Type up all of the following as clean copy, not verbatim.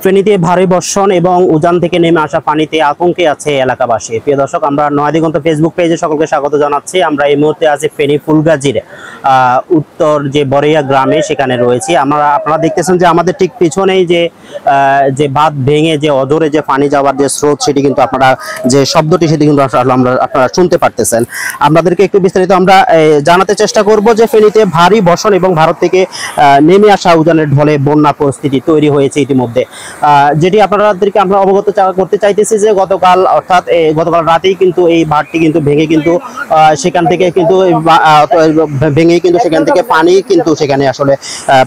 ফেনীতে ভারী বর্ষণ এবং উজান থেকে নেমে আসা পানিতে আতঙ্কে আছে এলাকাবাসী। প্রিয় দর্শক, আমরা নয়া দিগন্ত ফেসবুক পেজে সকলকে স্বাগত জানাচ্ছি। আমরা এই মুহূর্তে আছি ফেনী ফুলগাজীর উত্তর যে বরেয়া গ্রামে, সেখানে রয়েছি। আপনারা দেখতেছেন যে আমাদের ঠিক পিছনেই যে বাঁধ ভেঙে যে অজরে যে পানি যাওয়ার যে স্রোত, সেটি কিন্তু আপনারা যে শব্দটি সেটি কিন্তু আপনারা শুনতে পারতেছেন। আপনাদেরকে একটু বিস্তারিত আমরা জানাতে চেষ্টা করব যে ফেনীতে ভারী বর্ষণ এবং ভারত থেকে নেমে আসা উজানের ঢলে বন্যা পরিস্থিতি তৈরি হয়েছে ইতিমধ্যে, যেটি আপনাদেরকে আমরা অবগত করতে চাইতেছি যে গতকাল রাতেই কিন্তু এই বাঁধটি কিন্তু ভেঙে কিন্তু সেখান থেকে কিন্তু সেখান থেকে পানি কিন্তু সেখানে আসলে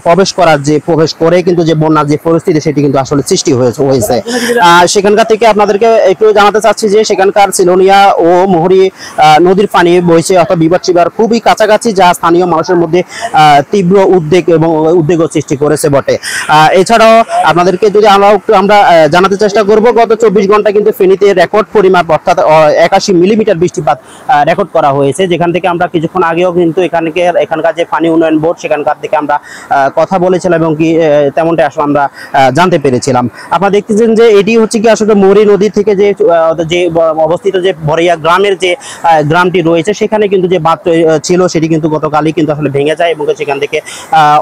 প্রবেশ করে কিন্তু যে বন্যার যে পরিস্থিতি সেটি কিন্তু আসলে সৃষ্টি হয়েছে। সেখানকার থেকে আপনাদেরকে একটু জানাতে চাচ্ছি যে সেখানকার সিলোনিয়া ও মোহরী নদীর পানি বইছে অর্থাৎ বিপদসীমার খুবই কাছাকাছি, যা স্থানীয় মানুষের মধ্যে তীব্র উদ্বেগও সৃষ্টি করেছে বটে। এছাড়াও আপনাদেরকে যদি আমরা জানাতে চেষ্টা করব, গত 24 ঘন্টা কিন্তু ফেনীতে রেকর্ড পরিমাপ অর্থাৎ 81 মিলিমিটার বৃষ্টিপাত রেকর্ড করা হয়েছে, যেখান থেকে আমরা কিছুক্ষণ আগেও কিন্তু এখানকার যে পানি উন্নয়ন বোর্ড সেখানকার থেকে আমরা কথা বলেছিলাম এবং কি তেমনটাই আসলে আমরা জানতে পেরেছিলাম। আপনারা দেখতেছেন যে এটি হচ্ছে কি আসলে মোহরী নদী থেকে যে অবস্থিত যে বরেয়া গ্রামের যে গ্রামটি রয়েছে, সেখানে কিন্তু যে বাঁধ ছিল সেটি কিন্তু গতকালই কিন্তু আসলে ভেঙে যায় এবং সেখান থেকে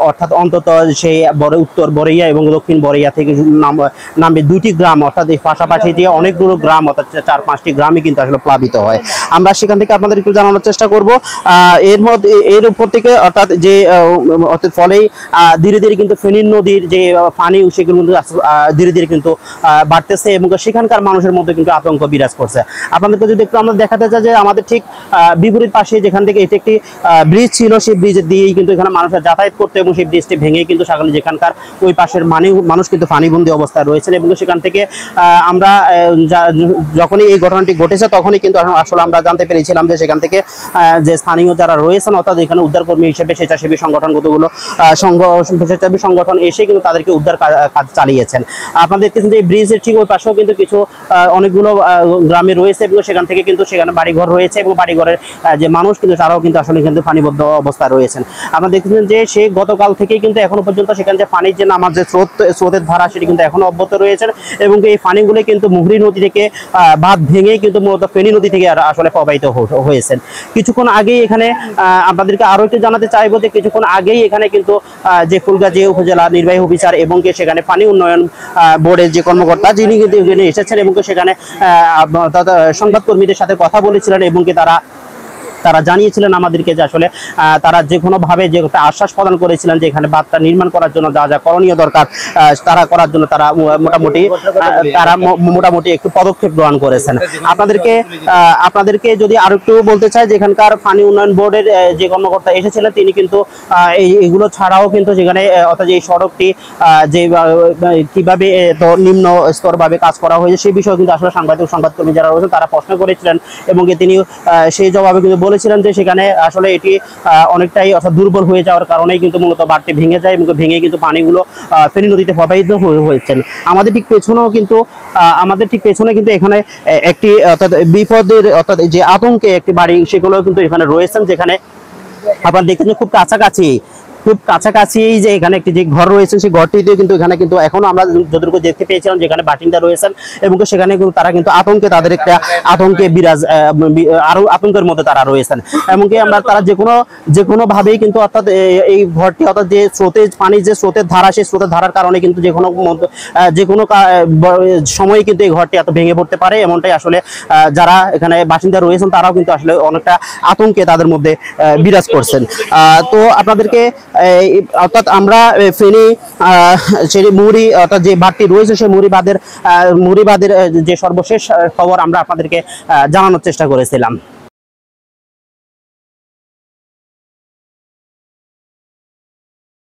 অর্থাৎ অন্তত সেই উত্তর বরেয়া এবং দক্ষিণ বরেয়া থেকে নামে দুইটি গ্রাম, অর্থাৎ এই পাশাপাশি দিয়ে অনেকগুলো গ্রাম অর্থাৎ 4-5টি গ্রামই কিন্তু আসলে প্লাবিত হয়। আমরা সেখান থেকে আপনাদের একটু জানানোর চেষ্টা করব। এর উপর থেকে অর্থাৎ ফলেই ধীরে ধীরে কিন্তু ফেনী নদীর যে পানি সেগুলো কিন্তু ধীরে ধীরে কিন্তু বাড়তেছে এবং সেখানকার মানুষের মধ্যে কিন্তু আতঙ্ক বিরাজ করছে। আপনাদেরকে যদি একটু আমরা দেখাতে চাই যে আমাদের ঠিক বিপরীত পাশে যেখান থেকে এটি একটি ব্রিজ ছিল, সেই ব্রিজ দিয়েই কিন্তু এখানে মানুষের যাতায়াত করতে এবং সেই ব্রিজটি ভেঙে কিন্তু সকালে যেখানকার ওই পাশের মানুষ কিন্তু পানিবন্দী অবস্থায় রয়েছেন এবং সেখান থেকে আমরা যখনই এই ঘটনাটি ঘটেছে তখনই কিন্তু আসলে আমরা জানতে পেরেছিলাম যে সেখান থেকে যে স্থানীয় যারা রয়েছেন অর্থাৎ এখানে উদ্ধারকর্মী হিসেবে স্বেচ্ছাসেবী সংগঠন এসে কিন্তু তাদেরকে উদ্ধার কাজ চালিয়েছেন। আপনাদের দেখতেছেন যে ব্রিজের ঠিক ওই পাশেও কিন্তু কিছু অনেকগুলো গ্রামে রয়েছে এবং সেখান থেকে কিন্তু সেখানে বাড়িঘর রয়েছে এবং বাড়িঘরের যে মানুষ কিন্তু তারাও কিন্তু আসলে কিন্তু পানিবদ্ধ অবস্থায় রয়েছেন। আপনারা দেখতেছেন যে সে গতকাল থেকেই কিন্তু এখনো পর্যন্ত সেখানে যে পানির যে নামার যে স্রোতের ধারা সেটি কিন্তু এখনো অব্যাহত রয়েছে এবং এই পানিগুলো কিন্তু মোহরী নদী থেকে বাঁধ ভেঙে কিন্তু মূলত ফেনী নদী থেকে আসলে প্রবাহিত হয়েছেন। কিছুক্ষণ আগেই এখানে আপনাদেরকে আরো একটু জানাতে চাইবো যে কিছুক্ষণ আগেই এখানে কিন্তু যে ফুলগাজী উপজেলা নির্বাহী অফিসার এবং সেখানে পানি উন্নয়ন বোর্ডের যে কর্মকর্তা যিনি কিন্তু এসেছেন এবং সেখানে সংবাদকর্মীদের সাথে কথা বলেছিলেন এবং তারা জানিয়েছিলেন আমাদেরকে যে আসলে তারা যে কোনোভাবে যে একটা আশ্বাস প্রদান করেছিলেন যে এখানে বাঁধটা নির্মাণ করার জন্য যা যা করণীয় দরকার তারা করার জন্য তারা মোটামুটি একটু পদক্ষেপ গ্রহণ করেছেন। আপনাদেরকে যদি আরো একটু বলতে চাই যে এখানকার পানি উন্নয়ন বোর্ডের যে কর্মকর্তা এসেছিলেন তিনি কিন্তু এগুলো ছাড়াও কিন্তু যেখানে অর্থাৎ এই সড়কটি যে কিভাবে তো নিম্ন স্তরভাবে কাজ করা হয়েছে সেই বিষয়ে কিন্তু আসলে সংবাদকর্মী যারা রয়েছেন তারা প্রশ্ন করেছিলেন এবং তিনি সেই জবাবে কিন্তু বলেছিলেন যে সেখানে আসলে এটি অনেকটাই অর্থাৎ দুর্বল হয়ে যাওয়ার কারণেই কিন্তু মূলত বাঁধটি ভেঙে যায় এবং ভেঙে কিন্তু পানিগুলো ফেনী নদীতে প্রবাহিত হয়েছেন। আমাদের ঠিক পেছনে কিন্তু এখানে একটি অর্থাৎ বিপদের অর্থাৎ যে আতঙ্কে একটি বাড়ি সেগুলো কিন্তু এখানে রয়েছেন, যেখানে আপনারা দেখছেন খুব কাছাকাছি যে এখানে একটি যে ঘর রয়েছে সেই ঘরটিতে কিন্তু এখানে কিন্তু এখনো আমরা যতটুকু দেখতে পেয়েছিলাম যেখানে বাসিন্দা রয়েছেন এবং সেখানে কিন্তু তারা কিন্তু তাদের একটা আতঙ্কে আরো আতঙ্কের মধ্যে তারা রয়েছেন এবং তারা যে কোনো ভাবেই কিন্তু অর্থাৎ এই ঘরটি অর্থাৎ যে পানির যে স্রোতের ধারা সেই স্রোতের ধারার কারণে কিন্তু যে কোনো সময় কিন্তু এই ঘরটি এত ভেঙে পড়তে পারে, এমনটাই আসলে যারা এখানে বাসিন্দা রয়েছেন তারাও কিন্তু আসলে অনেকটা আতঙ্কে তাদের মধ্যে বিরাজ করছেন। তো আপনাদেরকে অর্থাৎ আমরা ফেনী মুহুরী অর্থাৎ যে বাঁধটি রয়েছে সেই মুহুরী বাঁধের যে সর্বশেষ খবর আমরা আপনাদেরকে জানানোর চেষ্টা করেছিলাম।